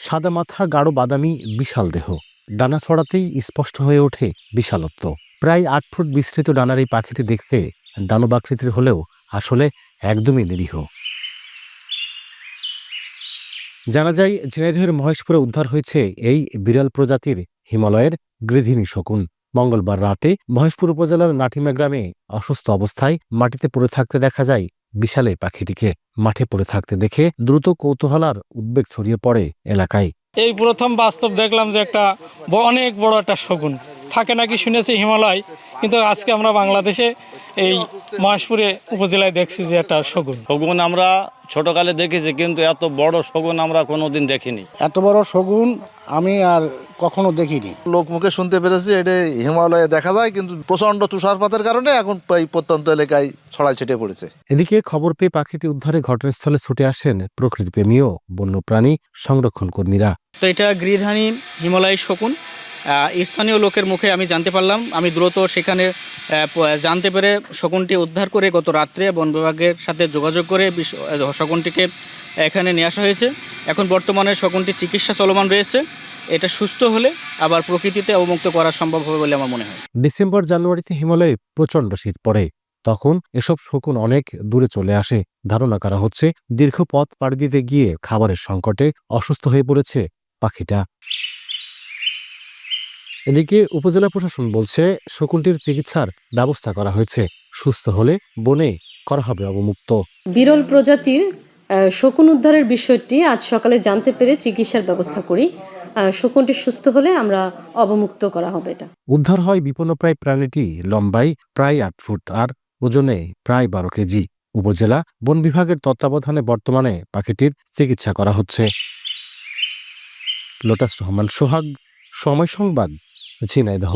সাদা মাথা, গাঢ় বাদামি, বিশাল দেহ। ডানা ছড়াতেই স্পষ্ট হয়ে ওঠে বিশালত্ব। প্রায় ৮ ফুট বিস্তৃত ডানার এই পাখিটি দেখতে দানবাকৃতির হলেও আসলে একদমই নিরীহ। জানা যায়, ঝিনাইদহের মহেশপুরে উদ্ধার হয়েছে এই বিরল প্রজাতির হিমালয়ের গৃধিনী শকুন। মঙ্গলবার রাতে মহেশপুর উপজেলার নাটিমা গ্রামে অসুস্থ অবস্থায় মাটিতে পড়ে থাকতে দেখা যায় বিশাল এই পাখিটিকে। মাঠে পড়ে থাকতে দেখে দ্রুত কৌতূহল আর উদ্বেগ ছড়িয়ে পড়ে এলাকায়। এই প্রথম বাস্তব দেখলাম যে একটা অনেক বড় একটা শকুন থাকে নাকি শুনেছি হিমালয়, কিন্তু আজকে আমরা বাংলাদেশে এই মহেশপুরে উপজেলায় দেখছি যে একটা শকুন। শগুন আমরা ছোটকালে দেখেছি, কিন্তু এত বড় শগুন আমরা কোনোদিন দেখিনি। এত বড় শগুন আমি আর কখনো দেখিনি। লোক মুখে শুনতে পেরেছি এটা হিমালয়ে দেখা যায়, কিন্তু প্রচন্ড তুষারপাতের কারণে এখন এই প্রত্যন্ত এলাকায় ছড়াই ছিটিয়ে পড়েছে। এদিকে খবর পেয়ে পাখিটি উদ্ধারে ঘটনাস্থলে ছুটে আসেন প্রকৃতিপ্রেমী ও বন্যপ্রাণী সংরক্ষণ কর্মীরা। তো এটা গৃহধানী হিমালয় শকুন। স্থানীয় লোকের মুখে আমি জানতে পারলাম। আমি দ্রুত সেখানে জানতে পেরে শকুনটি উদ্ধার করে গত রাত্রে বন বিভাগের সাথে যোগাযোগ করে শকুনটিকে এখানে নিয়ে আসা হয়েছে। এখন বর্তমানে শকুনটি চিকিৎসা চলমান রয়েছে। এটা সুস্থ হলে আবার প্রকৃতিতে অবমুক্ত করা সম্ভব হবে বলে আমার মনে হয়। ডিসেম্বর জানুয়ারিতে হিমালয়ে প্রচণ্ড শীত পড়ে। তখন এসব শকুন অনেক দূরে চলে আসে। ধারণা করা হচ্ছে দীর্ঘ পথ পাড়ি দিতে গিয়ে খাবারের সংকটে অসুস্থ হয়ে পড়েছে পাখিটা। এদিকে উপজেলা প্রশাসন বলছে শকুনটির চিকিৎসার ব্যবস্থা করা হয়েছে। সুস্থ হলে বনে করা হবে অবমুক্ত। বিরল প্রজাতির শকুন উদ্ধারের বিষয়টি আজ সকালে জানতে পেরে চিকিৎসার ব্যবস্থা করি। শকুনটি সুস্থ হলে আমরা অবমুক্ত করা হবে। এটা উদ্ধার হয় বিপন্নপ্রায় প্রাণীটি লম্বায় প্রায় ৮ ফুট আর ওজনে প্রায় ১২ কেজি। উপজেলা বন বিভাগের তত্ত্বাবধানে বর্তমানে পাখিটির চিকিৎসা করা হচ্ছে। লোটাস রহমান সোহাগ, সময় সংবাদ, ঝিনাইদহ।